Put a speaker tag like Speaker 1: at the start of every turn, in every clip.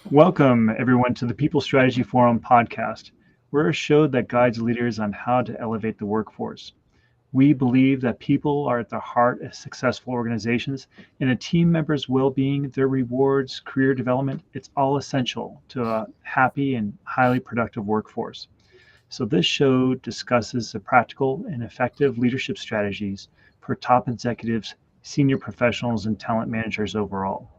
Speaker 1: Welcome, everyone, to the People Strategy Forum podcast. We're a show that guides leaders on how to elevate the workforce. We believe that people are at the heart of successful organizations, and a team member's well being, their rewards, career development, it's all essential to a happy and highly productive workforce. So, this show discusses the practical and effective leadership strategies for top executives, senior professionals, and talent managers overall.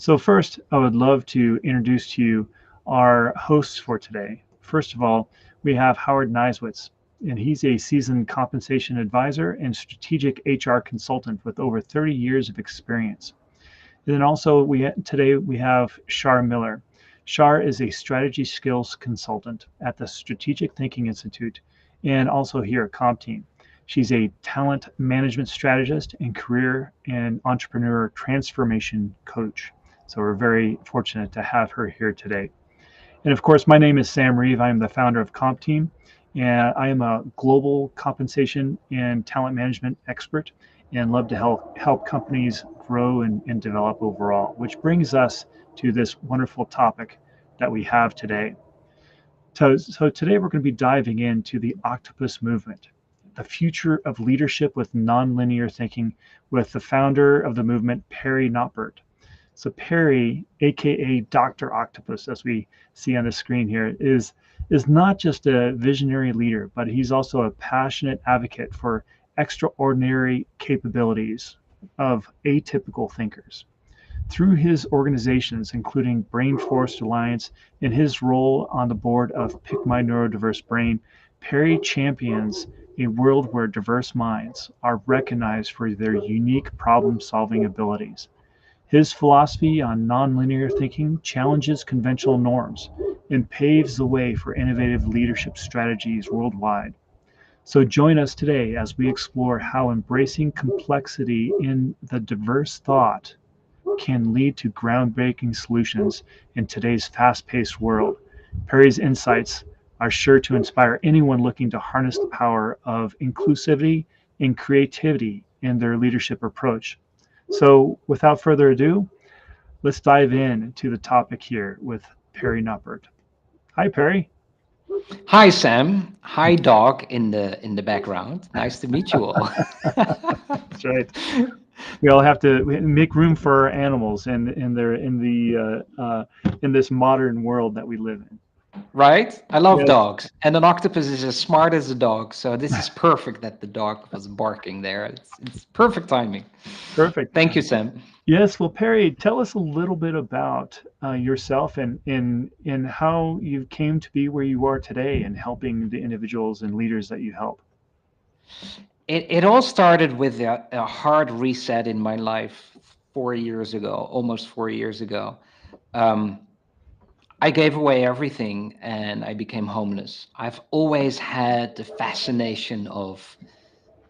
Speaker 1: So first, I would love to introduce to you our hosts for today. First of all, we have Howard Niswitz, and he's a seasoned compensation advisor and strategic HR consultant with over 30 years of experience. And then also today we have Shar Miller. Shar is a strategy skills consultant at the Strategic Thinking Institute and also here at CompTeam. She's a talent management strategist and career and entrepreneur transformation coach. So we're very fortunate to have her here today. And of course, my name is Sam Reeve. I am the founder of CompTeam, and I am a global compensation and talent management expert and love to help companies grow and develop overall, which brings us to this wonderful topic that we have today. So today we're going to be diving into the Octopus Movement, the future of leadership with nonlinear thinking, with the founder of the movement, Perry Knoppert. So Perry, aka Dr. Octopus, as we see on the screen here, is not just a visionary leader, but he's also a passionate advocate for extraordinary capabilities of atypical thinkers. Through his organizations, including Brain Forest Alliance and his role on the board of Pick My Neurodiverse Brain, Perry champions a world where diverse minds are recognized for their unique problem solving abilities. His philosophy on nonlinear thinking challenges conventional norms and paves the way for innovative leadership strategies worldwide. So join us today as we explore how embracing complexity in the diverse thought can lead to groundbreaking solutions in today's fast paced world. Perry's insights are sure to inspire anyone looking to harness the power of inclusivity and creativity in their leadership approach. So, without further ado, let's dive in to the topic here with Perry Knoppert. Hi, Perry.
Speaker 2: Hi, Sam. Hi, dog in the background. Nice to meet you all.
Speaker 1: That's right. We all have to make room for our animals in this modern world that we live in.
Speaker 2: Right? I love
Speaker 1: Yes,
Speaker 2: dogs, and an octopus is as smart as a dog. So this is perfect that the dog was barking there. It's perfect timing.
Speaker 1: perfect.
Speaker 2: Thank you, Sam.
Speaker 1: Yes, well, Perry, tell us a little bit about yourself and how you came to be where you are today and helping the individuals and leaders that you help.
Speaker 2: It all started with a hard reset in my life 4 years ago, almost 4 years ago. Um, I gave away everything and I became homeless. I've always had the fascination of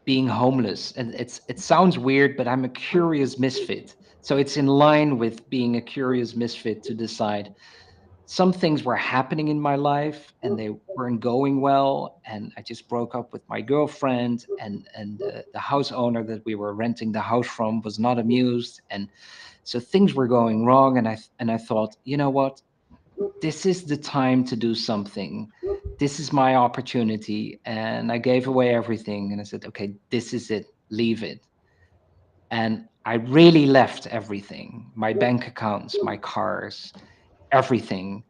Speaker 2: being homeless, and it sounds weird, but I'm a curious misfit. So it's in line with being a curious misfit to decide some things were happening in my life and they weren't going well, and I just broke up with my girlfriend, and the house owner that we were renting the house from was not amused, and so things were going wrong, and I thought, you know what, this is the time to do something. This is my opportunity. And I gave away everything. And I said, okay, this is it. Leave it. And I really left everything, my bank accounts, my cars, everything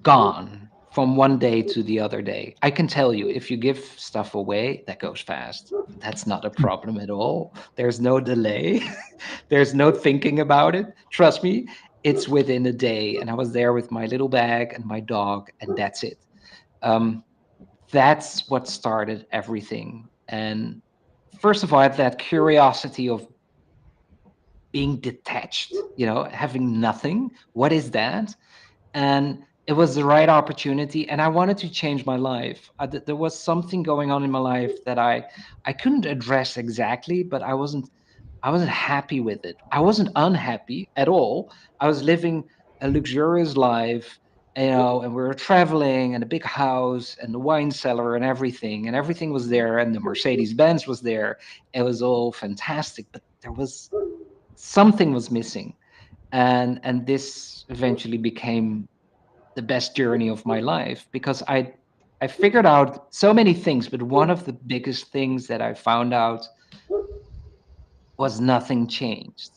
Speaker 2: gone from one day to the other day. I can tell you, if you give stuff away, that goes fast. That's not a problem at all. There's no delay. There's no thinking about it. Trust me, it's within a day. And I was there with my little bag and my dog, and that's it. Um, that's what started everything. And first of all, I had that curiosity of being detached, having nothing. What is that? And it was the right opportunity, and I wanted to change my life. There was something going on in my life that I couldn't address exactly, but I wasn't happy with it. I wasn't unhappy at all. I was living a luxurious life, and we were traveling, and a big house, and the wine cellar, and everything was there, and the Mercedes Benz was there. It was all fantastic, but there was something was missing. And this eventually became the best journey of my life, because I figured out so many things, but one of the biggest things that I found out was nothing changed.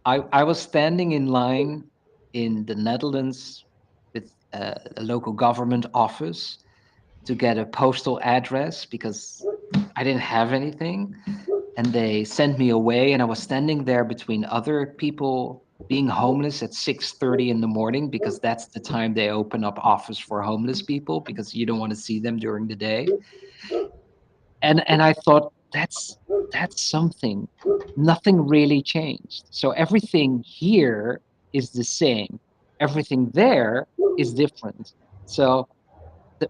Speaker 2: I was standing in line in the Netherlands with a local government office to get a postal address because I didn't have anything, and they sent me away, and I was standing there between other people being homeless at 6:30 in the morning, because that's the time they open up office for homeless people, because you don't want to see them during the day. And I thought, that's something. Nothing really changed. So everything here is the same. Everything there is different. So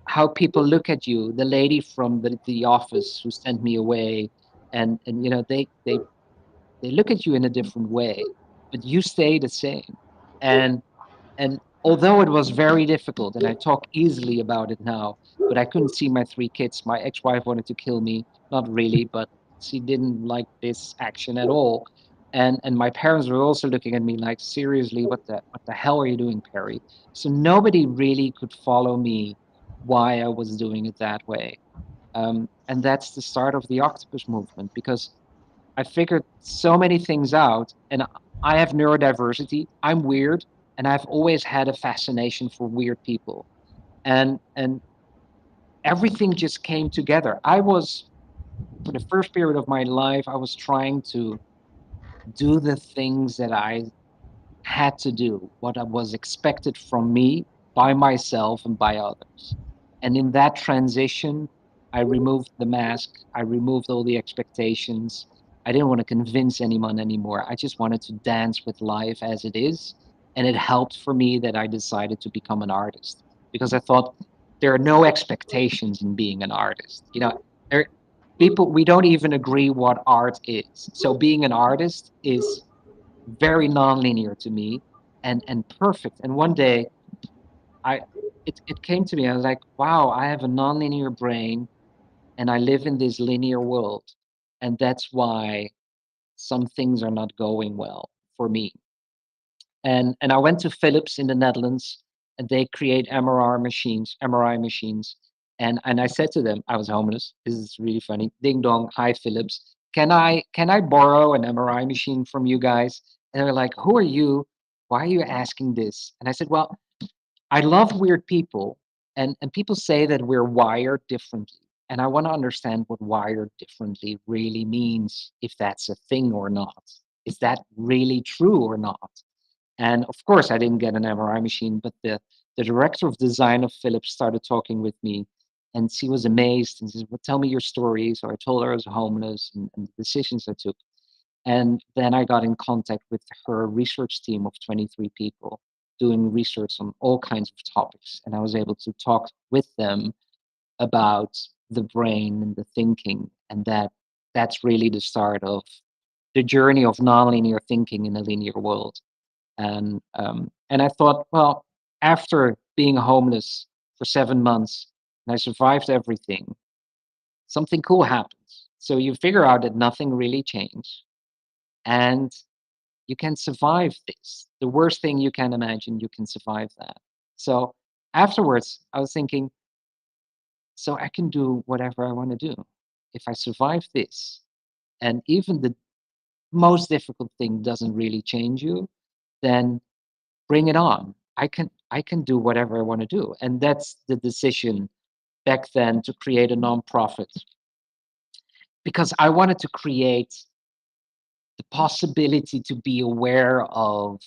Speaker 2: how people look at you, the lady from the office who sent me away, and they look at you in a different way, but you stay the same. And and although it was very difficult, and I talk easily about it now, but I couldn't see my 3 kids. My ex-wife wanted to kill me, not really, but she didn't like this action at all. And my parents were also looking at me like, seriously, what the hell are you doing, Perry? So nobody really could follow me why I was doing it that way. And that's the start of the Octopus Movement, because I figured so many things out, and I have neurodiversity. I'm weird, and I've always had a fascination for weird people, and everything just came together. I was, for the first period of my life, I was trying to do the things that I had to do, what was expected from me by myself and by others. And in that transition, I removed the mask, I removed all the expectations. I didn't want to convince anyone anymore. I just wanted to dance with life as it is. And it helped for me that I decided to become an artist, because I thought there are no expectations in being an artist. There, people, we don't even agree what art is. So being an artist is very nonlinear to me, and perfect. And one day I it came to me. I was like, wow, I have a nonlinear brain and I live in this linear world. And that's why some things are not going well for me. And I went to Philips in the Netherlands, and they create MRI machines. And I said to them, I was homeless. This is really funny. Ding dong, hi Philips. Can I borrow an MRI machine from you guys? And they're like, who are you? Why are you asking this? And I said, well, I love weird people, and people say that we're wired differently. And I want to understand what wired differently really means, if that's a thing or not. Is that really true or not? And of course, I didn't get an MRI machine, but the director of design of Philips started talking with me, and she was amazed and says, well, tell me your story. So I told her I was homeless, and the decisions I took. And then I got in contact with her research team of 23 people doing research on all kinds of topics. And I was able to talk with them about the brain and the thinking. And that's really the start of the journey of nonlinear thinking in a linear world. And I thought, well, after being homeless for 7 months and I survived everything, something cool happens. So you figure out that nothing really changed, and you can survive this. The worst thing you can imagine, you can survive that. So afterwards, I was thinking, so I can do whatever I want to do. If I survive this, and even the most difficult thing doesn't really change you, then bring it on. I can do whatever I want to do. And that's the decision back then, to create a nonprofit, because I wanted to create the possibility to be aware of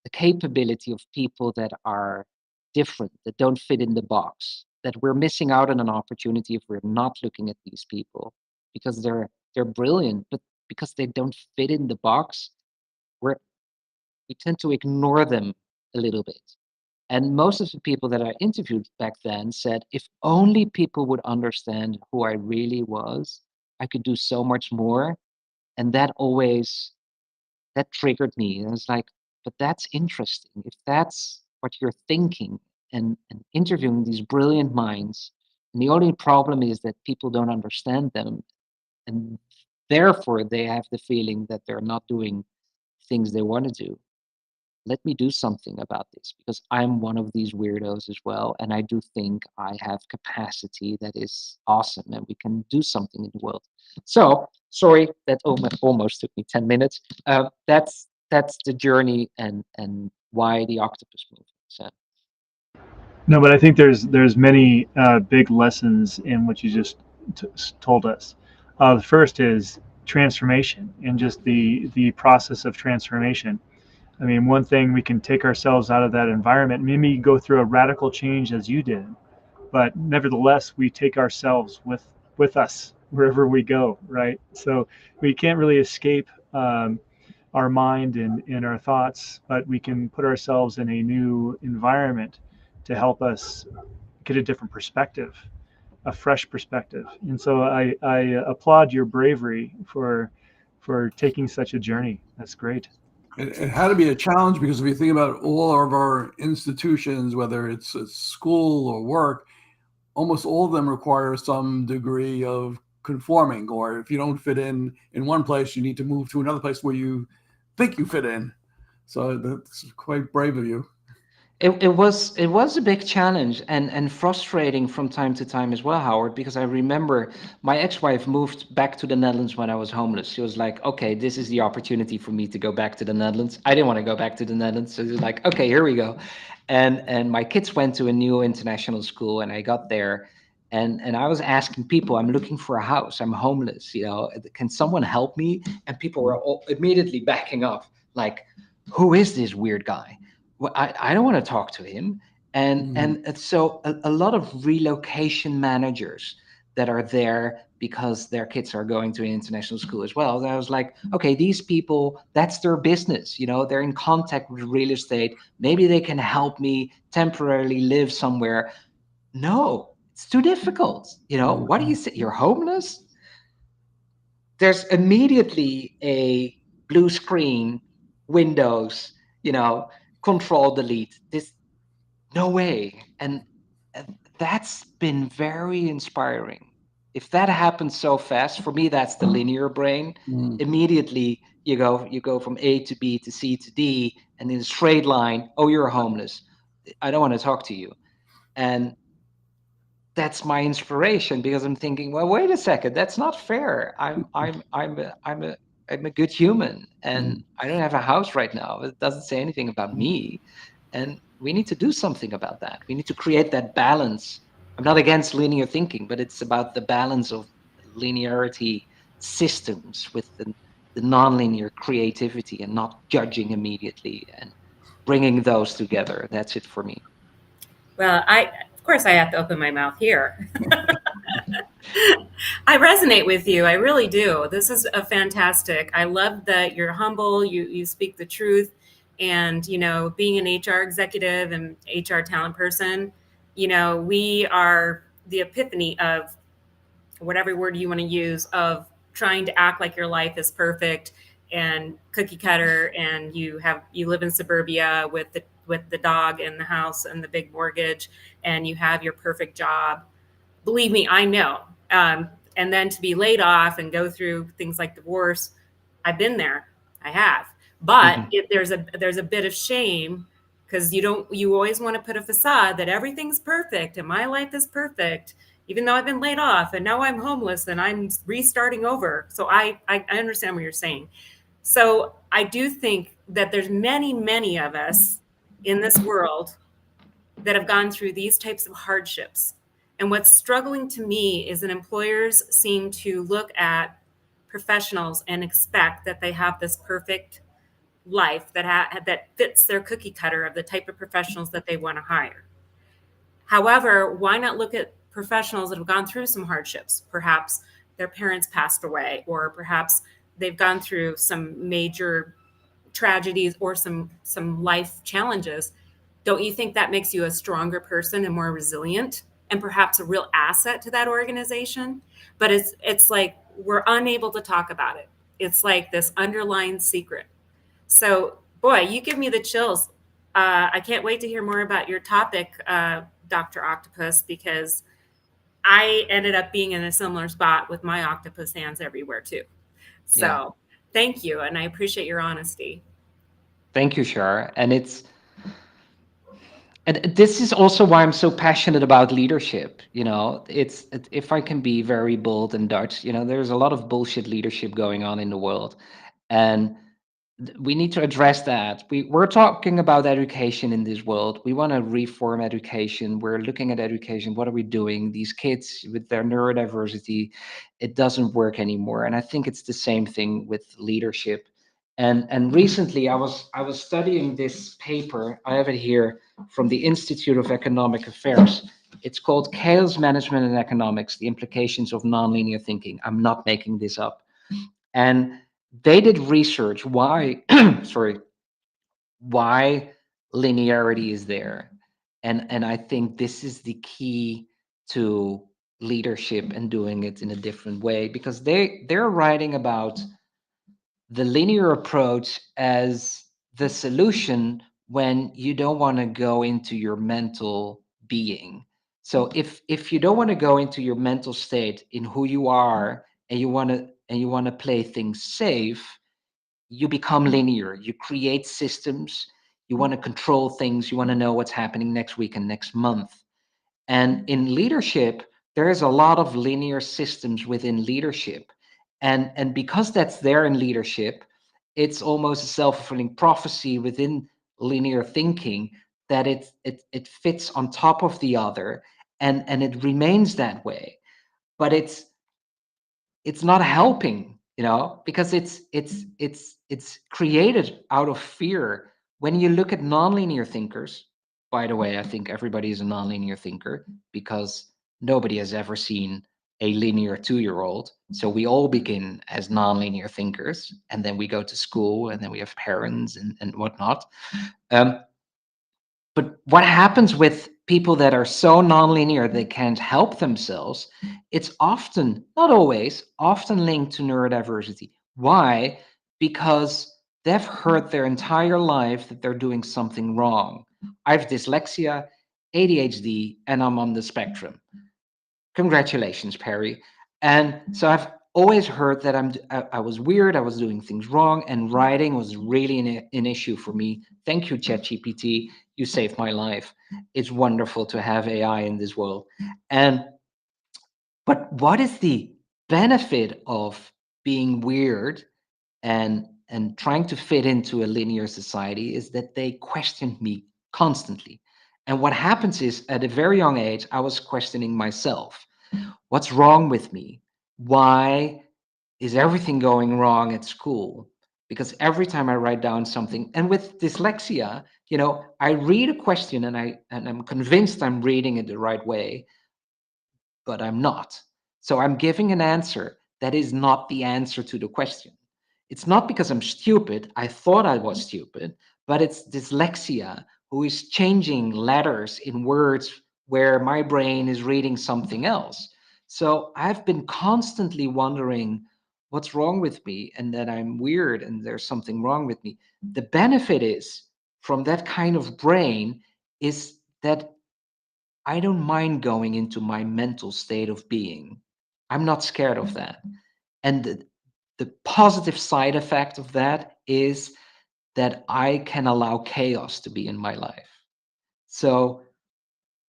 Speaker 2: the capability of people that are different, that don't fit in the box, that we're missing out on an opportunity if we're not looking at these people, because they're brilliant, but because they don't fit in the box, we're we tend to ignore them a little bit. And most of the people that I interviewed back then said, if only people would understand who I really was, I could do so much more. And that triggered me. And I was like, but that's interesting. If that's what you're thinking, and interviewing these brilliant minds, and the only problem is that people don't understand them. And therefore, they have the feeling that they're not doing things they want to do. let me do something about this, because I'm one of these weirdos as well. And I do think I have capacity that is awesome and we can do something in the world. So sorry, that almost took me 10 minutes. That's the journey and why the Octopus Movement. So
Speaker 1: No, but I think there's many big lessons in what you just t- told us. The first is transformation and just the process of transformation. I mean, one thing, we can take ourselves out of that environment, maybe go through a radical change as you did, but nevertheless, we take ourselves with us wherever we go, right? So we can't really escape our mind and our thoughts, but we can put ourselves in a new environment to help us get a different perspective, a fresh perspective. And so I applaud your bravery for taking such a journey. That's great.
Speaker 3: It had to be a challenge, because if you think about all of our institutions, whether it's a school or work, almost all of them require some degree of conforming, or if you don't fit in one place, you need to move to another place where you think you fit in. So that's quite brave of you.
Speaker 2: it was a big challenge and frustrating from time to time as well, Howard, because I remember my ex-wife moved back to the Netherlands when I was homeless. She was like, okay, this is the opportunity for me to go back to the Netherlands. I didn't want to go back to the Netherlands, so she was like, okay, here we go. And my kids went to a new international school, and I got there, and I was asking people, I'm looking for a house, I'm homeless, can someone help me? And people were all immediately backing up, like, who is this weird guy? Well, I don't want to talk to him. And so a lot of relocation managers that are there because their kids are going to an international school as well. And I was like, okay, these people, that's their business. They're in contact with real estate. Maybe they can help me temporarily live somewhere. No, it's too difficult. What do you say? You're homeless? There's immediately a blue screen, Windows, you know, control delete. This, no way. And that's been very inspiring. If that happens so fast, for me, that's the linear brain.
Speaker 3: Mm.
Speaker 2: Immediately you go from A to B to C to D, and in a straight line, oh, you're homeless. I don't want to talk to you. And that's my inspiration, because I'm thinking, well, wait a second, that's not fair. I'm a good human, and
Speaker 3: Mm.
Speaker 2: I don't have a house right now. It doesn't say anything about me, and we need to do something about that. We need to create that balance. I'm not against linear thinking, but it's about the balance of linearity systems with the nonlinear creativity, and not judging immediately, and bringing those together. That's it for me.
Speaker 4: Well, of course, I have to open my mouth here. I resonate with you. I really do. This is a fantastic. I love that you're humble. You speak the truth, and being an HR executive and HR talent person, we are the epiphany of whatever word you want to use, of trying to act like your life is perfect and cookie cutter, and you live in suburbia with the dog and the house and the big mortgage, and you have your perfect job. Believe me, I know. And then to be laid off and go through things like divorce, I've been there. I have. But
Speaker 2: Mhm.
Speaker 4: there's a bit of shame, because you always want to put a facade that everything's perfect and my life is perfect, even though I've been laid off and now I'm homeless and I'm restarting over. So I understand what you're saying. So I do think that there's many, many of us in this world that have gone through these types of hardships. And what's struggling to me is that employers seem to look at professionals and expect that they have this perfect life that fits their cookie cutter of the type of professionals that they want to hire. However, why not look at professionals that have gone through some hardships? Perhaps their parents passed away, or perhaps they've gone through some major tragedies or some life challenges. Don't you think that makes you a stronger person and more resilient, and perhaps a real asset to that organization? But it's like we're unable to talk about it. It's like this underlying secret. So, boy, you give me the chills. I can't wait to hear more about your topic, Dr. Octopus, because I ended up being in a similar spot with my octopus hands everywhere too.
Speaker 2: Yeah.
Speaker 4: So, thank you, and I appreciate your honesty.
Speaker 2: Thank you, Shar. And this is also why I'm so passionate about leadership. If I can be very bold and Dutch, there's a lot of bullshit leadership going on in the world, and we need to address that. We're talking about education in this world. We want to reform education. We're looking at education. What are we doing? These kids with their neurodiversity, it doesn't work anymore. And I think it's the same thing with leadership. And recently I was studying this paper. I have it here from the Institute of Economic Affairs. It's called Chaos Management and Economics: The Implications of Nonlinear Thinking. I'm not making this up. And they did research why sorry, why linearity is there. And I think this is the key to leadership and doing it in a different way, because they're writing about the linear approach as the solution when you don't want to go into your mental being. So if you don't want to go into your mental state in who you are, and you want to play things safe, you become linear. You create systems. You want to control things. You want to know what's happening next week and next month. And in leadership, there is a lot of linear systems within leadership. And because that's there in leadership, it's almost a self-fulfilling prophecy within linear thinking, that it fits on top of the other, and it remains that way. But it's not helping, because it's created out of fear. When you look at nonlinear thinkers, by the way, I think everybody is a nonlinear thinker, because nobody has ever seen a linear 2-year-old. So we all begin as nonlinear thinkers, and then we go to school, and then we have parents and whatnot. But what happens with people that are so nonlinear they can't help themselves? It's often, not always, often linked to neurodiversity. Why? Because they've heard their entire life that they're doing something wrong. I have dyslexia, ADHD, and I'm on the spectrum. Congratulations, Perry. And so I've always heard that I was weird, I was doing things wrong, and writing was really an issue for me. Thank you, ChatGPT. You saved my life. It's wonderful to have AI in this world. But what is the benefit of being weird and trying to fit into a linear society? Is that they question me constantly. And what happens is, at a very young age, I was questioning myself. What's wrong with me? Why is everything going wrong at school? Because every time I write down something, and with dyslexia, I read a question and I'm convinced I'm reading it the right way, but I'm not. So I'm giving an answer that is not the answer to the question. It's not because I'm stupid. I thought I was stupid, but it's dyslexia who is changing letters in words where my brain is reading something else. So I've been constantly wondering what's wrong with me, and that I'm weird and there's something wrong with me. The benefit is from that kind of brain is that I don't mind going into my mental state of being. I'm not scared of that. And the positive side effect of that is that I can allow chaos to be in my life. So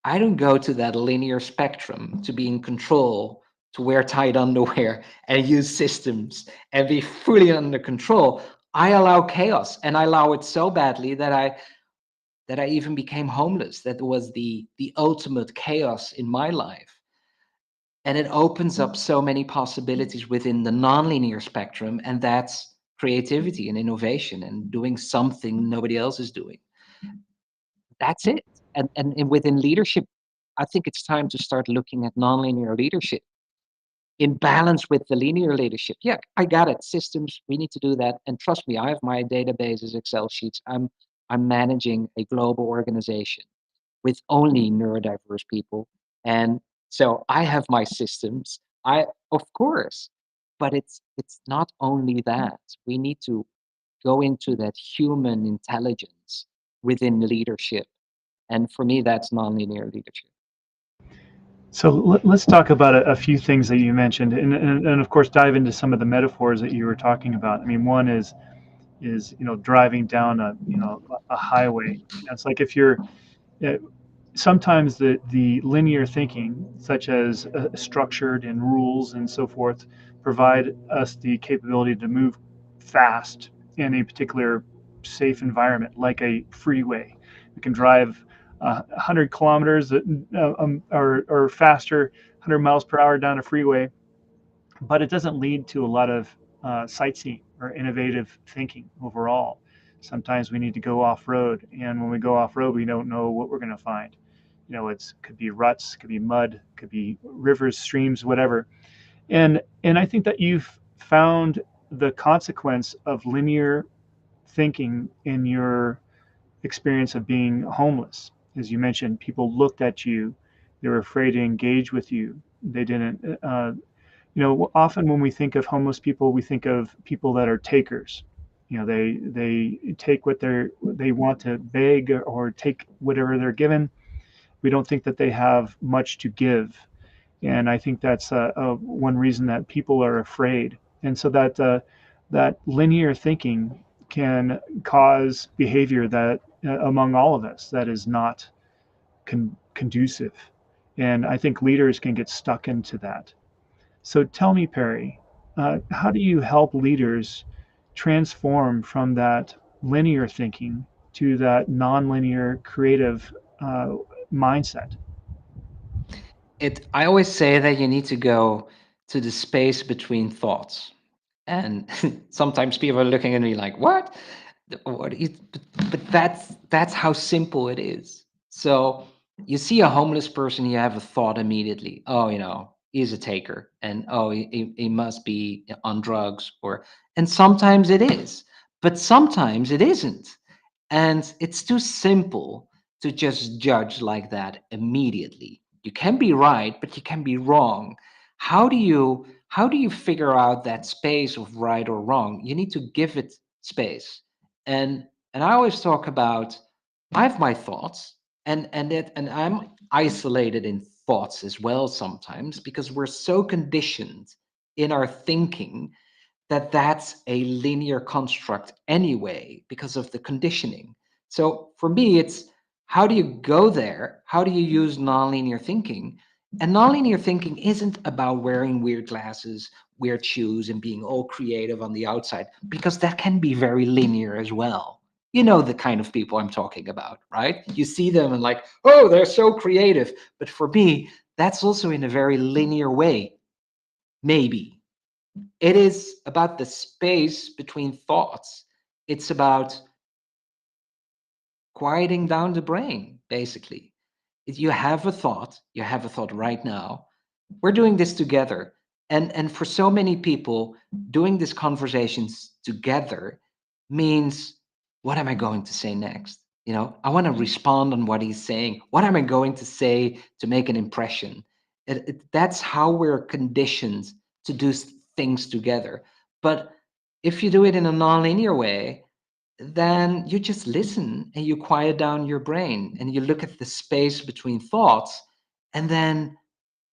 Speaker 2: I don't go to that linear spectrum to be in control, to wear tight underwear and use systems and be fully under control. I allow chaos, and I allow it so badly that I even became homeless. That was the ultimate chaos in my life. And it opens up so many possibilities within the nonlinear spectrum, and that's creativity and innovation and doing something nobody else is doing. That's it. And within leadership, I think it's time to start looking at nonlinear leadership in balance with the linear leadership. Yeah, I got it. Systems, we need to do that. And trust me, I have my databases, Excel sheets. I'm managing a global organization with only neurodiverse people. And so I have my systems. Of course, but it's not only that. We need to go into that human intelligence within leadership. And for me, that's nonlinear leadership.
Speaker 1: So let's talk about a few things that you mentioned, and of course dive into some of the metaphors that you were talking about. I mean, one is, is driving down a highway. It's like if you're uh, sometimes the linear thinking, such as structured and rules and so forth, provide us the capability to move fast in a particular safe environment, like a freeway. We can drive 100 kilometers or faster, 100 miles per hour down a freeway, but it doesn't lead to a lot of sightseeing or innovative thinking overall. Sometimes we need to go off road, and when we go off road, we don't know what we're going to find. It's could be ruts, could be mud, could be rivers, streams, whatever. And I think that you've found the consequence of linear thinking in your experience of being homeless. As you mentioned, people looked at you, they were afraid to engage with you. They didn't. Often when we think of homeless people, we think of people that are takers. They take what they want to beg or take whatever they're given. We don't think that they have much to give, and I think that's one reason that people are afraid. And so that linear thinking can cause behavior that among all of us that is not conducive. And I think leaders can get stuck into that. So tell me, Perry, how do you help leaders transform from that linear thinking to that nonlinear creative mindset?
Speaker 2: I always say that you need to go to the space between thoughts. And sometimes people are looking at me like, what? What is, but that's how simple it is. So you see a homeless person, you have a thought immediately. Oh, he's a taker, and oh, he must be on drugs, and sometimes it is, but sometimes it isn't. And it's too simple to just judge like that immediately. You can be right, but you can be wrong. How do you figure out that space of right or wrong? You need to give it space. And I always talk about, I have my thoughts, and I'm isolated in thoughts as well sometimes, because we're so conditioned in our thinking that that's a linear construct anyway because of the conditioning. So for me, it's, how do you go there? How do you use nonlinear thinking? And nonlinear thinking isn't about wearing weird glasses, weird shoes, and being all creative on the outside, because that can be very linear as well. You know the kind of people I'm talking about, right? You see them and like, oh, they're so creative. But for me, that's also in a very linear way, maybe. It is about the space between thoughts. It's about quieting down the brain, basically. If you have a thought right now. We're doing this together. And for so many people, doing these conversations together means, what am I going to say next? I want to respond on what he's saying. What am I going to say to make an impression? That's how we're conditioned to do things together. But if you do it in a nonlinear way, then you just listen and you quiet down your brain and you look at the space between thoughts, and then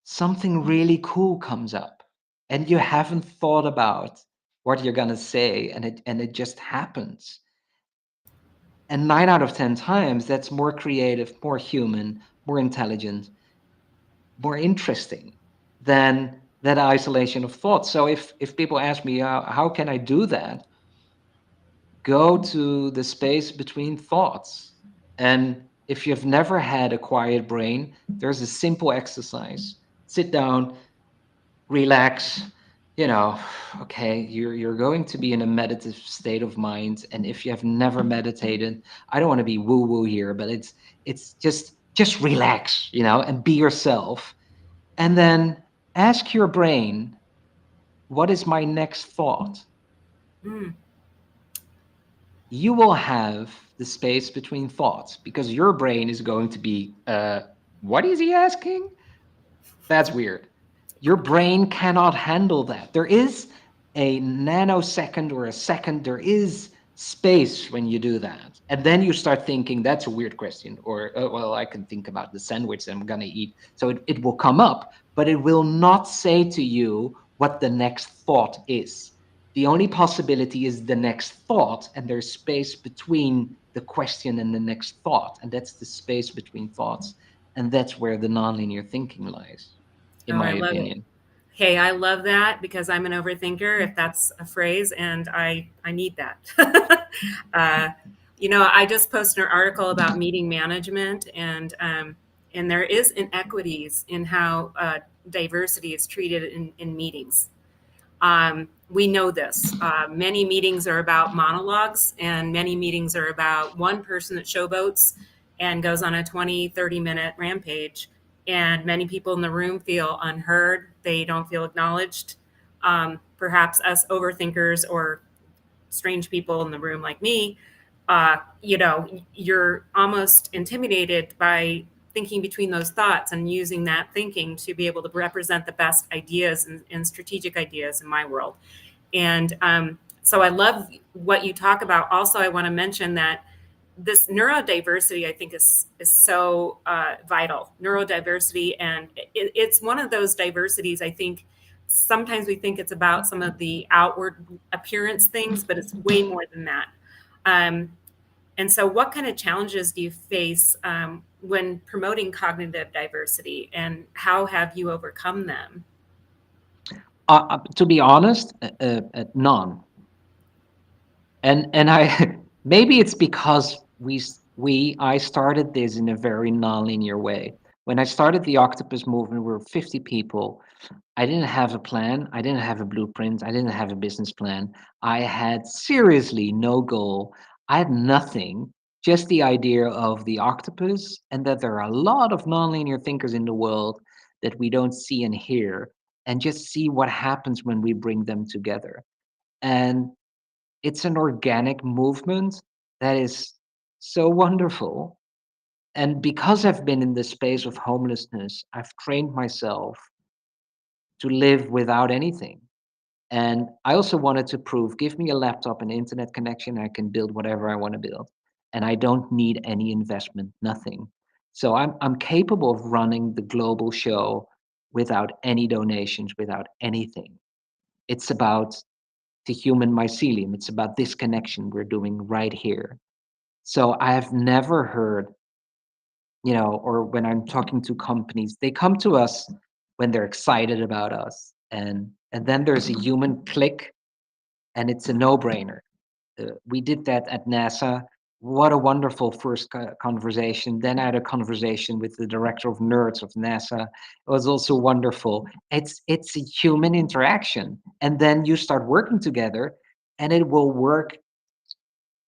Speaker 2: something really cool comes up and you haven't thought about what you're going to say, and it just happens. And 9 out of 10 times that's more creative, more human, more intelligent, more interesting than that isolation of thought. So if people ask me, how can I do that? Go to the space between thoughts. And if you've never had a quiet brain, there's a simple exercise. Sit down, relax, okay, you're going to be in a meditative state of mind. And if you have never meditated, I don't want to be woo-woo here, but it's just relax, and be yourself. And then ask your brain, what is my next thought?
Speaker 4: Mm.
Speaker 2: You will have the space between thoughts, because your brain is going to be, what is he asking? That's weird. Your brain cannot handle that. There is a nanosecond or a second, there is space when you do that. And then you start thinking, that's a weird question. Or, well, I can think about the sandwich that I'm going to eat. So it will come up, but it will not say to you what the next thought is. The only possibility is the next thought, and there's space between the question and the next thought, and that's the space between thoughts, and that's where the nonlinear thinking lies, in
Speaker 4: Oh,
Speaker 2: my
Speaker 4: I love it.
Speaker 2: opinion.
Speaker 4: Hey, I love that because I'm an overthinker, if that's a phrase, and I need that. uh, I just posted an article about meeting management, and there is inequities in how diversity is treated in meetings. We know this. Many meetings are about monologues, and many meetings are about one person that showboats and goes on a 20, 30-minute rampage. And many people in the room feel unheard. They don't feel acknowledged. Perhaps us overthinkers or strange people in the room like me, you're almost intimidated by thinking between those thoughts and using that thinking to be able to represent the best ideas and strategic ideas in my world. And so I love what you talk about. Also, I want to mention that this neurodiversity, I think, is so vital. Neurodiversity, and it's one of those diversities. I think sometimes we think it's about some of the outward appearance things, but it's way more than that. Um, and so, what kind of challenges do you face when promoting cognitive diversity, and how have you overcome them?
Speaker 2: To be honest, none. And I maybe it's because I started this in a very nonlinear way. When I started the Octopus Movement, we were 50 people. I didn't have a plan. I didn't have a blueprint. I didn't have a business plan. I had seriously no goal. I had nothing, just the idea of the octopus, and that there are a lot of nonlinear thinkers in the world that we don't see and hear, and just see what happens when we bring them together. And it's an organic movement that is so wonderful. And because I've been in the space of homelessness, I've trained myself to live without anything. And I also wanted to prove, give me a laptop and internet connection, I can build whatever I want to build. And I don't need any investment, nothing. So I'm capable of running the global show without any donations, without anything. It's about the human mycelium. It's about this connection we're doing right here. So I have never heard, or when I'm talking to companies, they come to us when they're excited about us. And then there's a human click, and it's a no-brainer. We did that at NASA. What a wonderful first conversation. Then I had a conversation with the director of nerds of NASA. It was also wonderful. It's a human interaction, and then you start working together, and it will work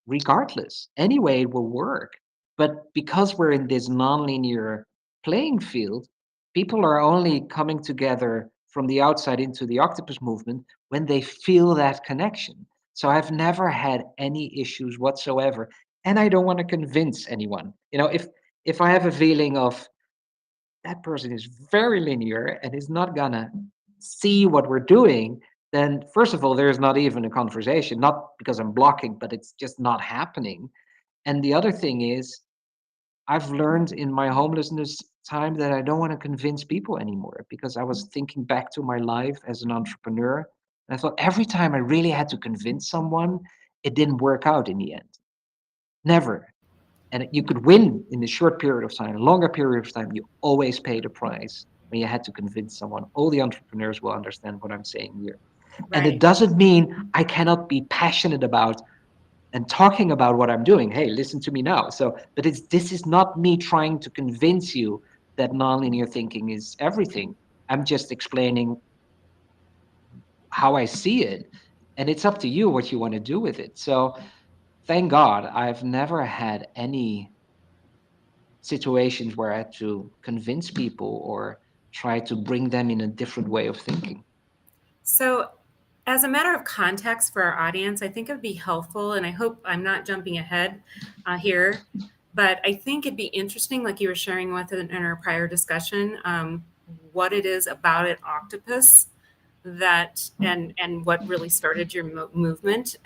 Speaker 2: regardless. Anyway, it will work. But because we're in this nonlinear playing field, people are only coming together from the outside into the Octopus Movement when they feel that connection. So I've never had any issues whatsoever, and I don't want to convince anyone. If I have a feeling of that person is very linear and is not gonna see what we're doing, then first of all, there's not even a conversation, not because I'm blocking, but it's just not happening. And the other thing is, I've learned in my homelessness time that I don't want to convince people anymore, because I was thinking back to my life as an entrepreneur. And I thought every time I really had to convince someone, it didn't work out in the end. Never. And you could win in a short period of time, a longer period of time, you always pay the price when you had to convince someone. All the entrepreneurs will understand what I'm saying here. And it
Speaker 4: Right.
Speaker 2: doesn't mean I cannot be passionate about and talking about what I'm doing. Hey, listen to me now. But this is not me trying to convince you that nonlinear thinking is everything. I'm just explaining how I see it. And it's up to you what you want to do with it. So thank God I've never had any situations where I had to convince people or try to bring them in a different way of thinking.
Speaker 4: So, as a matter of context for our audience, I think it would be helpful, and I hope I'm not jumping ahead here, but I think it'd be interesting, like you were sharing with in our prior discussion, what it is about an octopus that and what really started your movement.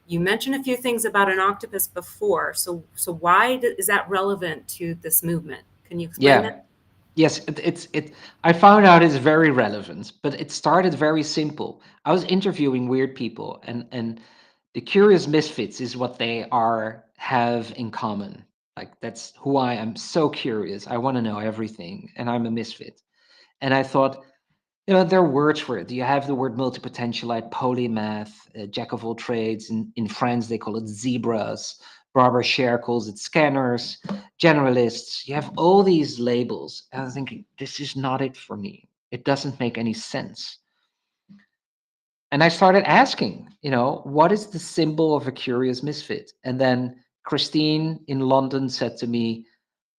Speaker 4: You mentioned a few things about an octopus before, so why is that relevant to this movement? Can you explain
Speaker 2: Yeah,
Speaker 4: that?
Speaker 2: Yes, I found out it's very relevant, but it started very simple. I was interviewing weird people, and the curious misfits is what they have in common. Like that's who I am. So curious. I want to know everything, and I'm a misfit. And I thought, there are words for it. You have the word multipotentialite, polymath, jack of all trades. In France, they call it zebras. Barbara Scher calls it scanners, generalists. You have all these labels. And I was thinking, this is not it for me. It doesn't make any sense. And I started asking, what is the symbol of a curious misfit? And then Christine in London said to me,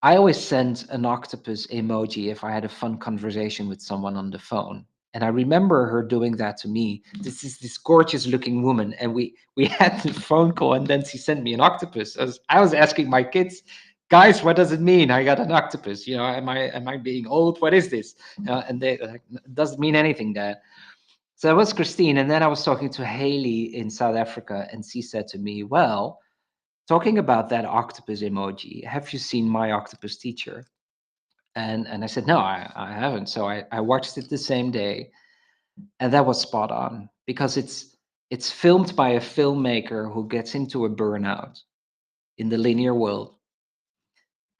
Speaker 2: I always send an octopus emoji if I had a fun conversation with someone on the phone. And I remember her doing that to me. This is this gorgeous looking woman. And we had the phone call, and then she sent me an octopus. I was asking my kids, guys, what does it mean? I got an octopus. Am I being old? What is this? And they like, it doesn't mean anything, Dad. So that was Christine. And then I was talking to Haley in South Africa, and she said to me, well, talking about that octopus emoji, have you seen My Octopus Teacher? And I said, no, I haven't. So I watched it the same day, and that was spot on, because it's filmed by a filmmaker who gets into a burnout in the linear world,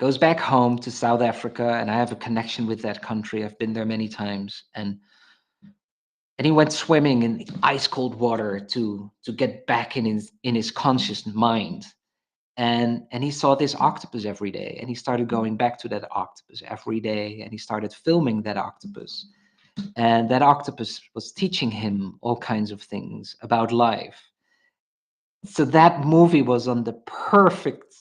Speaker 2: goes back home to South Africa, and I have a connection with that country. I've been there many times, and he went swimming in ice cold water to get back in his conscious mind. And he saw this octopus every day, and he started going back to that octopus every day, and he started filming that octopus. And that octopus was teaching him all kinds of things about life. So that movie was on the perfect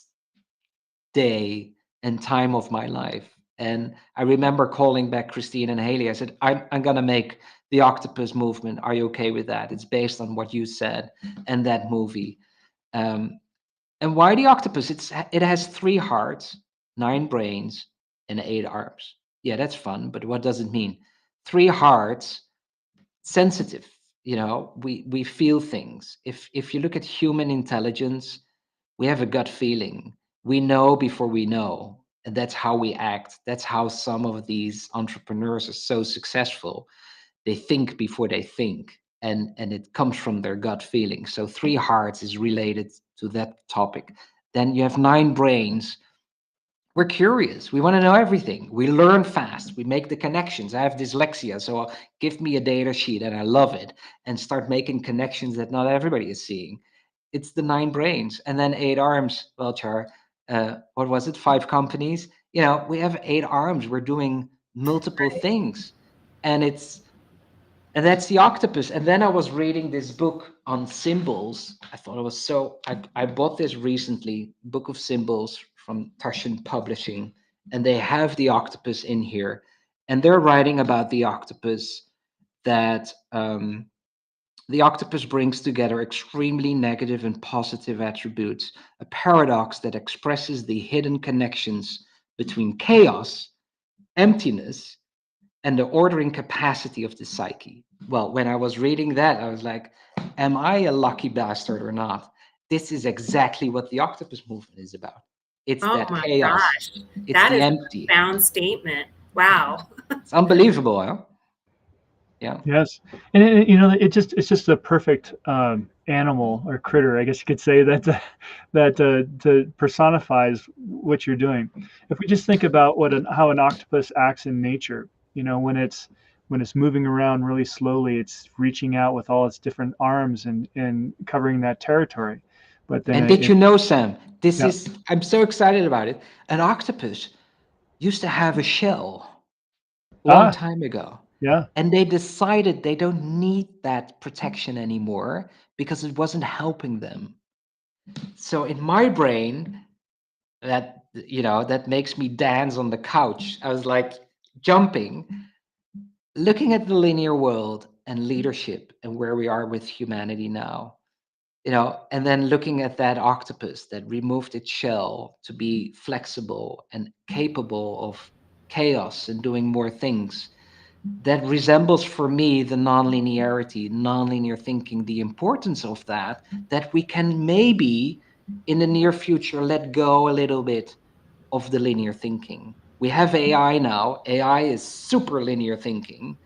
Speaker 2: day and time of my life. And I remember calling back Christine and Haley. I said, I'm going to make the Octopus Movement. Are you okay with that? It's based on what you said and that movie. And why the octopus? It has 3 hearts, 9 brains, and 8 arms. Yeah, that's fun, but what does it mean? 3 hearts, sensitive. We feel things. If you look at human intelligence, we have a gut feeling. We know before we know, and that's how we act. That's how some of these entrepreneurs are so successful. They think before they think, and it comes from their gut feeling. So 3 hearts is related to that topic. Then you have 9 brains. We're curious. We want to know everything. We learn fast. We make the connections. I have dyslexia, so give me a data sheet, and I love it, and start making connections that not everybody is seeing. It's the 9 brains. And then 8 arms. Well, Char, what was it? 5 companies. We have 8 arms. We're doing multiple things, and that's the octopus. And then I was reading this book on symbols. I thought it was so. I bought this recently, Book of Symbols from Taschen Publishing, and they have the octopus in here, and they're writing about the octopus, that the octopus brings together extremely negative and positive attributes, a paradox that expresses the hidden connections between chaos, emptiness, and the ordering capacity of the psyche. Well, when I was reading that, I was like, am I a lucky bastard or not? This is exactly what the Octopus Movement is about. It's that
Speaker 4: my
Speaker 2: chaos.
Speaker 4: gosh.
Speaker 2: It's
Speaker 4: That
Speaker 2: the
Speaker 4: is
Speaker 2: empty.
Speaker 4: a profound statement. Wow.
Speaker 2: It's unbelievable, huh? Yeah.
Speaker 1: Yes, and it's just a perfect animal or critter, I guess you could say, that personifies what you're doing. If we just think about how an octopus acts in nature, when it's moving around really slowly, it's reaching out with all its different arms and covering that territory. But then
Speaker 2: And did you know, Sam,
Speaker 1: yeah.
Speaker 2: I'm so excited about it. An octopus used to have a shell a long time ago.
Speaker 1: Yeah.
Speaker 2: And they decided they don't need that protection anymore because it wasn't helping them. So in my brain, that makes me dance on the couch. I was like jumping, looking at the linear world and leadership and where we are with humanity now. And then looking at that octopus that removed its shell to be flexible and capable of chaos and doing more things, that resembles for me the nonlinearity, nonlinear thinking, the importance of that we can maybe in the near future let go a little bit of the linear thinking We have AI now. AI is super linear thinking.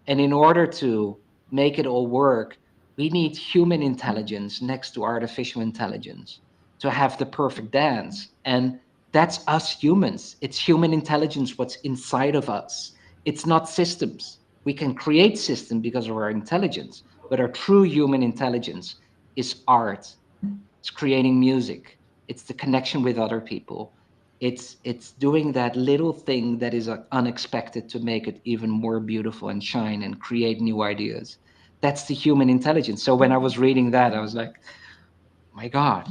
Speaker 2: And in order to make it all work, we need human intelligence next to artificial intelligence to have the perfect dance. And that's us humans. It's human intelligence, what's inside of us. It's not systems. We can create systems because of our intelligence, but our true human intelligence is art. It's creating music. It's the connection with other people. It's doing that little thing that is unexpected to make it even more beautiful and shine and create new ideas. That's the human intelligence. So when I was reading that, I was like, my God,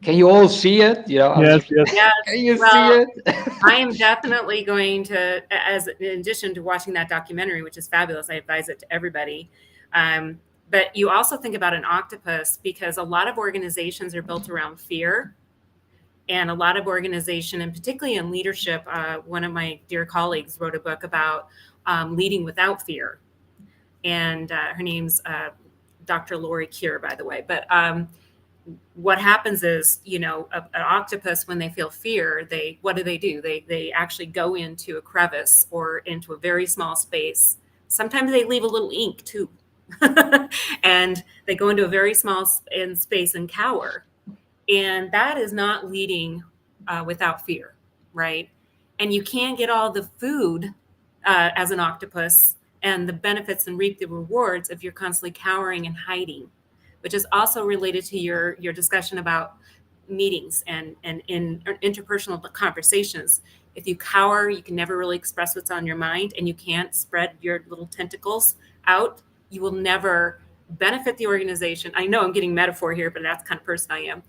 Speaker 2: can you all see it? I was
Speaker 1: Yes,
Speaker 2: like,
Speaker 1: yes.
Speaker 4: Yes.
Speaker 2: can you see
Speaker 4: Well,
Speaker 2: it?
Speaker 4: I am definitely going to, as in addition to watching that documentary, which is fabulous, I advise it to everybody. But you also think about an octopus, because a lot of organizations are built around fear, and a lot of organization, and particularly in leadership. One of my dear colleagues wrote a book about leading without fear, and her name's Dr. Lori Cure, by the way. But what happens is, an octopus, when they feel fear, what do? They actually go into a crevice or into a very small space. Sometimes they leave a little ink too. And they go into a very small space and cower. And that is not leading without fear, right? And you can't get all the food as an octopus and the benefits and reap the rewards if you're constantly cowering and hiding, which is also related to your discussion about meetings and in interpersonal conversations. If you cower, you can never really express what's on your mind, and you can't spread your little tentacles out. You will never benefit the organization. I know I'm getting metaphor here, but that's the kind of person I am.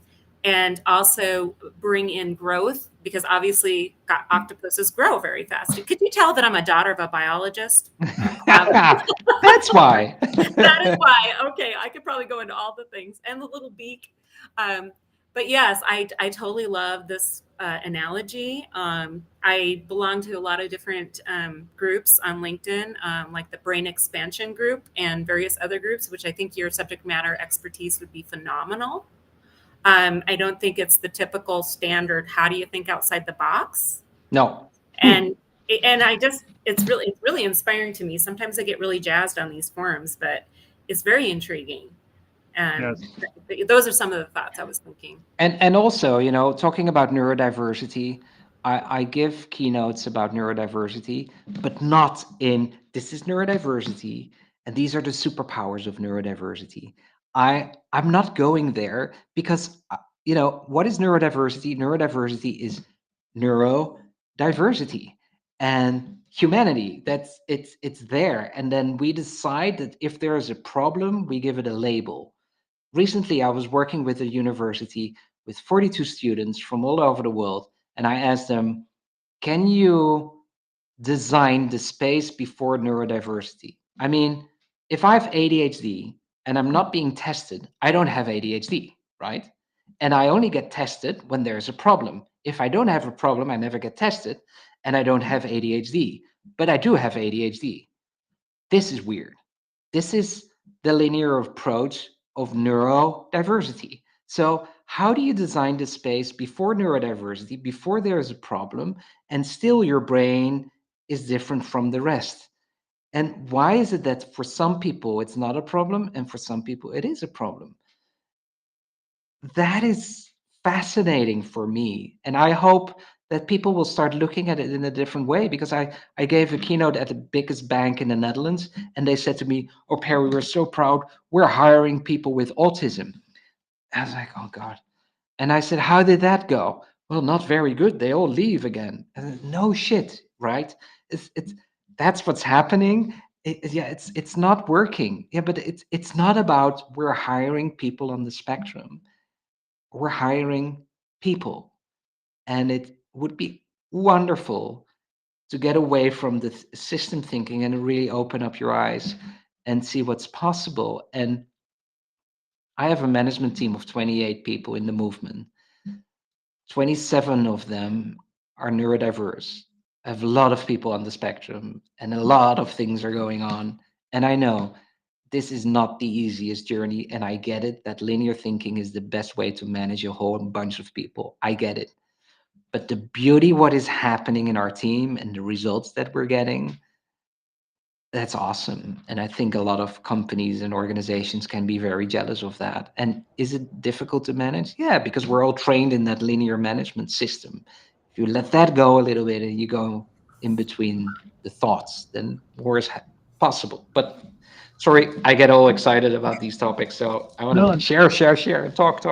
Speaker 4: And also bring in growth, because obviously octopuses grow very fast. Could you tell that I'm a daughter of a biologist?
Speaker 2: That's why.
Speaker 4: That is why. Okay, I could probably go into all the things and the little beak. But yes, I totally love this analogy. I belong to a lot of different groups on LinkedIn, like the Brain Expansion Group and various other groups, which I think your subject matter expertise would be phenomenal. I don't think it's the typical standard, how do you think outside the box?
Speaker 2: No.
Speaker 4: And it's really inspiring to me. Sometimes I get really jazzed on these forums, but it's very intriguing.
Speaker 1: Yes.
Speaker 4: Those are some of the thoughts I was thinking.
Speaker 2: And also, talking about neurodiversity, I give keynotes about neurodiversity, but not in this is neurodiversity and these are the superpowers of neurodiversity. I'm not going there because what is neurodiversity? Neurodiversity is neurodiversity and humanity. It's there, and then we decide that if there is a problem, we give it a label. Recently, I was working with a university with 42 students from all over the world, and I asked them, can you design the space before neurodiversity? I mean, if I have ADHD and I'm not being tested, I don't have ADHD, right? And I only get tested when there's a problem. If I don't have a problem, I never get tested, and I don't have ADHD, but I do have ADHD. This is weird. This is the linear approach of neurodiversity. So how do you design the space before neurodiversity, before there is a problem, and still your brain is different from the rest? And why is it that for some people it's not a problem and for some people it is a problem? That is fascinating for me. And I hope that people will start looking at it in a different way, because I gave a keynote at the biggest bank in the Netherlands, and they said to me, oh, Perry, we're so proud. We're hiring people with autism. I was like, oh, God. And I said, how did that go? Well, not very good. They all leave again. No shit, right? It's that's what's happening. It's not working. Yeah, but it's not about we're hiring people on the spectrum. We're hiring people, and it would be wonderful to get away from the system thinking and really open up your eyes and see what's possible. And I have a management team of 28 people in the movement. 27 of them are neurodiverse. I have a lot of people on the spectrum, and a lot of things are going on. And I know this is not the easiest journey, and I get it that linear thinking is the best way to manage a whole bunch of people. I get it. But the beauty, what is happening in our team and the results that we're getting, that's awesome. And I think a lot of companies and organizations can be very jealous of that. And is it difficult to manage? Yeah, because we're all trained in that linear management system. If you let that go a little bit and you go in between the thoughts, then more is possible. But sorry, I get all excited about these topics. So I want to
Speaker 1: No,
Speaker 2: share, talk.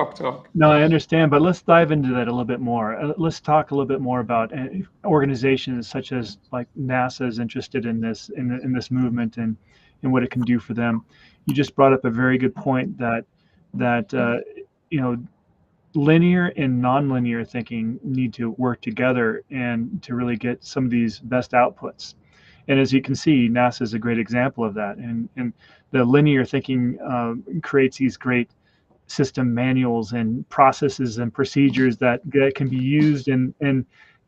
Speaker 1: no, I understand, but let's dive into that a little bit more. Let's talk a little bit more about organizations such as like NASA is interested in this in this movement and what it can do for them. You just brought up a very good point that you know linear and nonlinear thinking need to work together and to really get some of these best outputs. And as you can see, NASA is a great example of that. And the linear thinking creates these great system manuals and processes and procedures that can be used in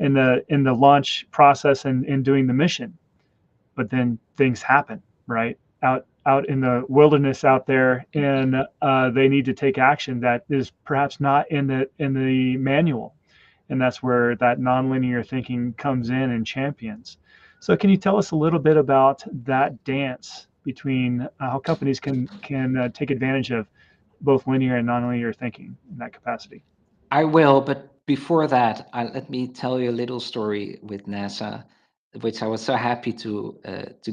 Speaker 1: the launch process and in doing the mission. But then things happen, right? Out in the wilderness out there, and they need to take action that is perhaps not in the manual, and that's where that nonlinear thinking comes in and champions. So, can you tell us a little bit about that dance between how companies can take advantage of both linear and nonlinear thinking in that capacity?
Speaker 2: I will, but before that, let me tell you a little story with NASA, which I was so happy to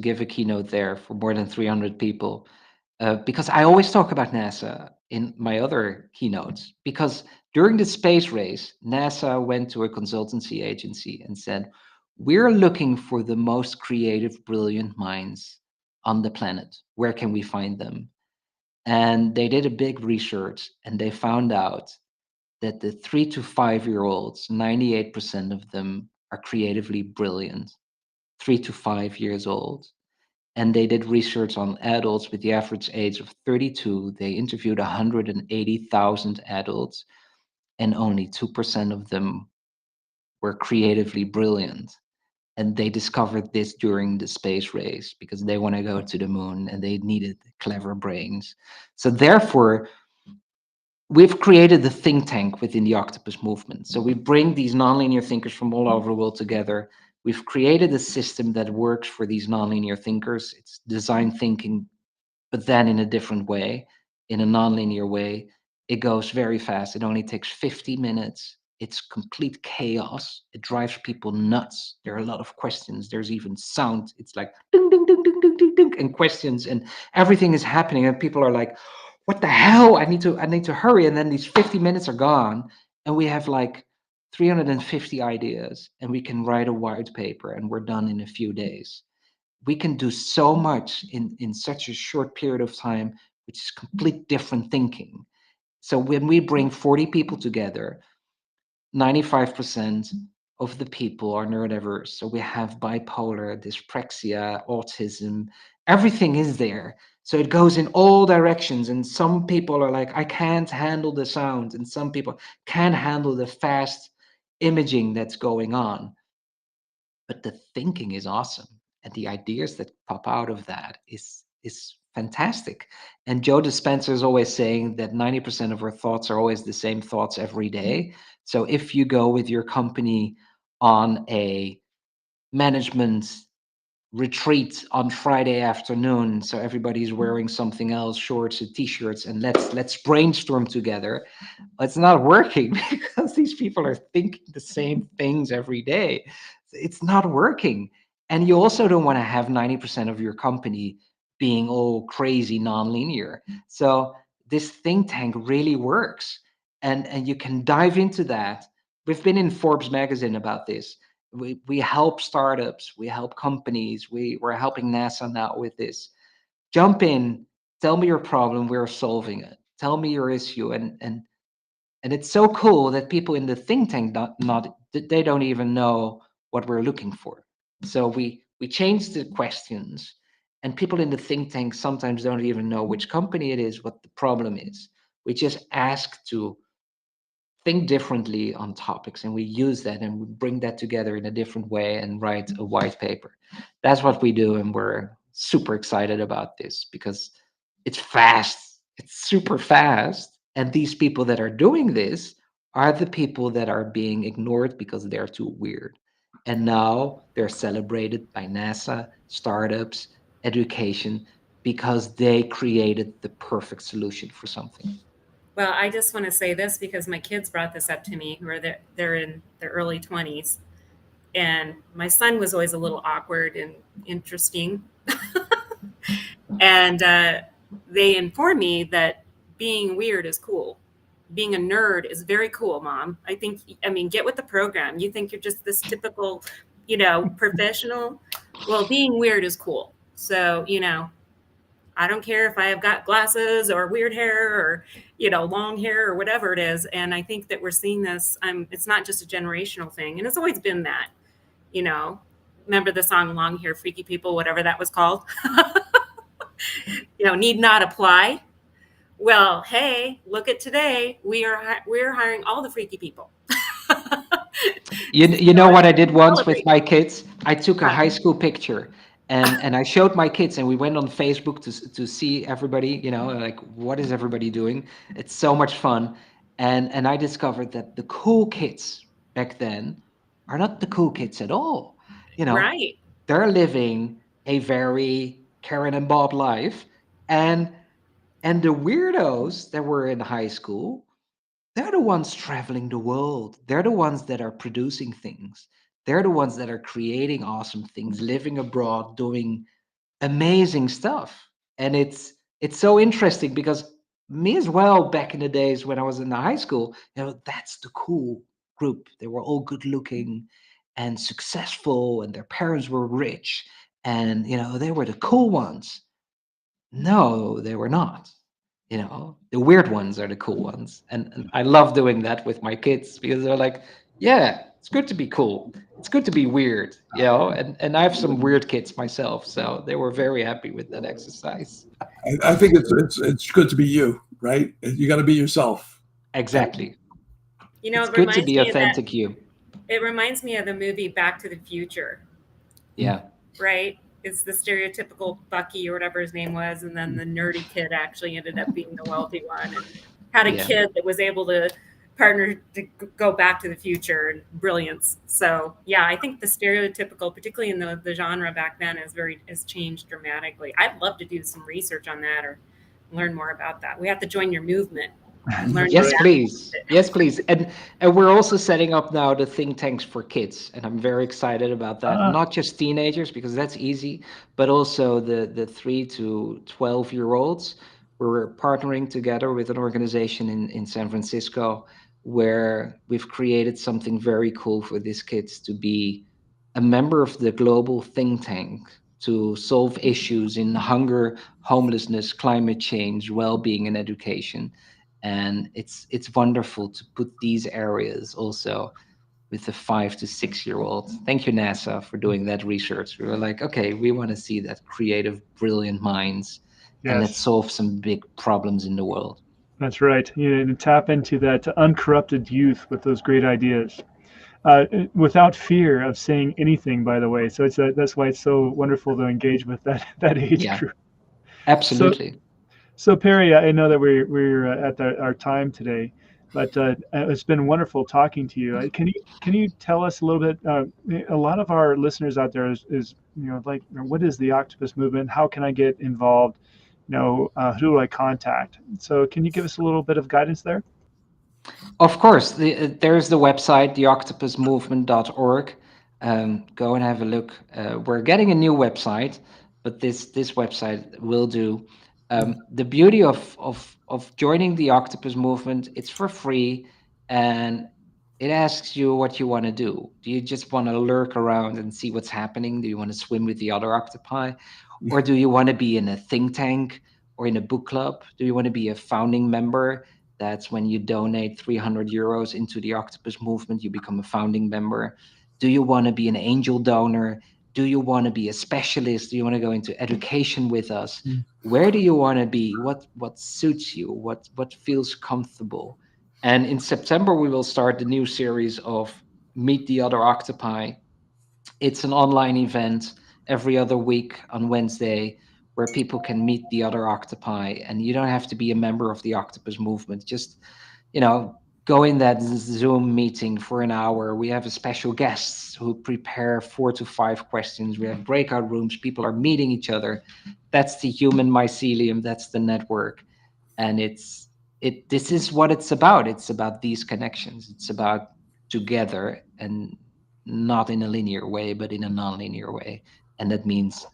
Speaker 2: give a keynote there for more than 300 people, because I always talk about NASA in my other keynotes. Because during the space race, NASA went to a consultancy agency and said, "We're looking for the most creative, brilliant minds on the planet. Where can we find them?" And they did a big research, and they found out that the 3 to 5 year olds, 98% of them are creatively brilliant, 3 to 5 years old. And they did research on adults with the average age of 32. They interviewed 180,000 adults, and only 2% of them were creatively brilliant. And they discovered this during the space race because they want to go to the moon and they needed clever brains. So, therefore, we've created the think tank within the Octopus Movement. So we bring these nonlinear thinkers from all over the world together. We've created a system that works for these nonlinear thinkers. It's design thinking, but then in a different way, in a nonlinear way. It goes very fast. It only takes 50 minutes. It's complete chaos. It drives people nuts. There are a lot of questions. There's even sound. It's like ding, ding, ding, ding, ding, ding, ding, and questions, and everything is happening. And people are like, what the hell? I need to hurry. And then these 50 minutes are gone. And we have like 350 ideas, and we can write a white paper, and we're done in a few days. We can do so much in such a short period of time, which is complete different thinking. So when we bring 40 people together, 95% of the people are neurodiverse. So we have bipolar, dyspraxia, autism, everything is there. So it goes in all directions. And some people are like, I can't handle the sound. And some people can't handle the fast imaging that's going on. But the thinking is awesome. And the ideas that pop out of that is fantastic. And Joe Dispenza is always saying that 90% of our thoughts are always the same thoughts every day. So if you go with your company on a management retreat on Friday afternoon, so everybody's wearing something else, shorts and t-shirts, and let's brainstorm together, it's not working because these people are thinking the same things every day. It's not working. And you also don't want to have 90% of your company being all crazy nonlinear. So this think tank really works. And you can dive into that. We've been in Forbes magazine about this. We help startups, we help companies, we're helping NASA now with this. Jump in, tell me your problem, we're solving it. Tell me your issue. And it's so cool that people in the think tank they don't even know what we're looking for. So we change the questions, and people in the think tank sometimes don't even know which company it is, what the problem is. We just ask to think differently on topics, and we use that and we bring that together in a different way and write a white paper. That's what we do, and we're super excited about this because it's fast. It's super fast. And these people that are doing this are the people that are being ignored because they're too weird. And now they're celebrated by NASA, startups, education, because they created the perfect solution for something.
Speaker 4: Well, I just want to say this because my kids brought this up to me, who are they're in their early 20s, and my son was always a little awkward and interesting, and they informed me that being weird is cool. Being a nerd is very cool, Mom. I mean, get with the program. You think you're just this typical, professional. Well, being weird is cool. So, I don't care if I have got glasses or weird hair or, long hair or whatever it is. And I think that we're seeing this. It's not just a generational thing. And it's always been that, you know, remember the song Long Hair Freaky People, whatever that was called, need not apply. Well, hey, look at today. We're hiring all the freaky people.
Speaker 2: You know what I did once with my kids? I took a high school picture and I showed my kids, and we went on Facebook to see everybody, like, what is everybody doing? It's so much fun. And I discovered that the cool kids back then are not the cool kids at all.
Speaker 4: Right.
Speaker 2: They're living a very Karen and Bob life. And the weirdos that were in high school, they're the ones traveling the world. They're the ones that are producing things. They're the ones that are creating awesome things, living abroad, doing amazing stuff. And it's so interesting because me as well, back in the days when I was in the high school, that's the cool group. They were all good looking and successful, and their parents were rich, and they were the cool ones. No, they were not. The weird ones are the cool ones. And I love doing that with my kids because they're like, yeah, it's good to be cool. It's good to be weird, and I have some weird kids myself. So they were very happy with that exercise.
Speaker 3: I think it's good to be you, right? You got to be yourself.
Speaker 2: Exactly. It's
Speaker 4: It
Speaker 2: good to
Speaker 4: reminds
Speaker 2: be
Speaker 4: me of
Speaker 2: authentic you.
Speaker 4: It reminds me of the movie Back to the Future.
Speaker 2: Yeah.
Speaker 4: Right? It's the stereotypical Bucky or whatever his name was, and then the nerdy kid actually ended up being the wealthy one, and had a kid that was able to partner to go back to the future and brilliance. So yeah, I think the stereotypical, particularly in the genre back then, has changed dramatically. I'd love to do some research on that or learn more about that. We have to join your movement.
Speaker 2: Yes, please. Yes, please. And we're also setting up now the think tanks for kids, and I'm very excited about that. Not just teenagers, because that's easy, but also the 3 to 12-year-olds. We're partnering together with an organization in San Francisco where we've created something very cool for these kids to be a member of the global think tank to solve issues in hunger, homelessness, climate change, well-being, and education. And it's wonderful to put these areas also with the 5 to 6-year-old. Thank you, NASA, for doing that research. We were like, okay, we want to see that creative, brilliant minds, and let's solve some big problems in the world.
Speaker 1: That's right. To tap into that uncorrupted youth with those great ideas. Without fear of saying anything, by the way. So that's why it's so wonderful to engage with that age group.
Speaker 2: Absolutely.
Speaker 1: So Perry, I know that we're at our time today, but it's been wonderful talking to you. Can you tell us a little bit? A lot of our listeners out there is like, what is the Octopus Movement? How can I get involved? Who do I contact? So can you give us a little bit of guidance there?
Speaker 2: Of course, there's the website, theoctopusmovement.org. Go and have a look. We're getting a new website, but this website will do. The beauty of joining the Octopus Movement, it's for free, and it asks you what you want to do. Do you just want to lurk around and see what's happening? Do you want to swim with the other octopi? Or do you want to be in a think tank or in a book club? Do you want to be a founding member? That's when you donate 300 euros into the Octopus Movement, you become a founding member. Do you want to be an angel donor? Do you want to be a specialist? Do you want to go into education with us? Where do you want to be? What suits you? What feels comfortable? And in September, we will start the new series of Meet the Other Octopi. It's an online event every other week on Wednesday where people can meet the other octopi, and you don't have to be a member of the Octopus Movement. Just, go in that Zoom meeting for an hour. We have a special guests who prepare 4 to 5 questions. We have breakout rooms. People are meeting each other. That's the human mycelium. That's the network. And this is what it's about. It's about these connections. It's about together, and not in a linear way, but in a non-linear way. And that means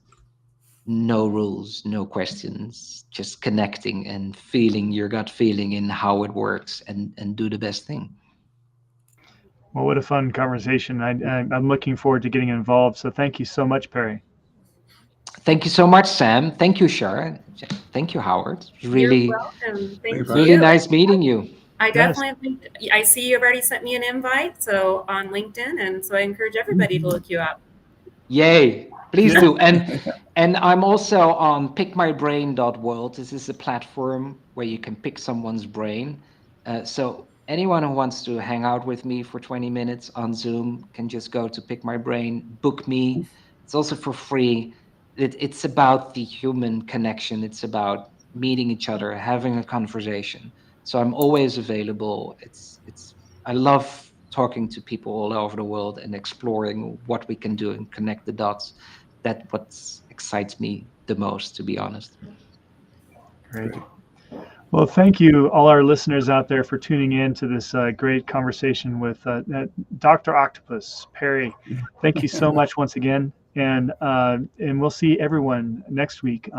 Speaker 2: no rules, no questions, just connecting and feeling your gut feeling in how it works, and do the best thing.
Speaker 1: Well, what a fun conversation. I'm looking forward to getting involved. So thank you so much, Perry.
Speaker 2: Thank you so much, Sam. Thank you, Sharon. Thank you, Howard. Really,
Speaker 4: You're welcome. Thank
Speaker 2: really
Speaker 4: you.
Speaker 2: nice meeting you.
Speaker 4: I definitely think, I see you've already sent me an invite, so on LinkedIn, and so I encourage everybody to look you up.
Speaker 2: Yay, please do. And I'm also on pickmybrain.world. This is a platform where you can pick someone's brain. So anyone who wants to hang out with me for 20 minutes on Zoom can just go to Pick My Brain, book me. It's also for free. It's about the human connection. It's about meeting each other, having a conversation. So I'm always available. I love talking to people all over the world and exploring what we can do and connect the dots. That's what excites me the most, to be honest.
Speaker 1: Great. Well, thank you, all our listeners out there, for tuning in to this great conversation with Dr. Octopus, Perry. Thank you so much once again, and we'll see everyone next week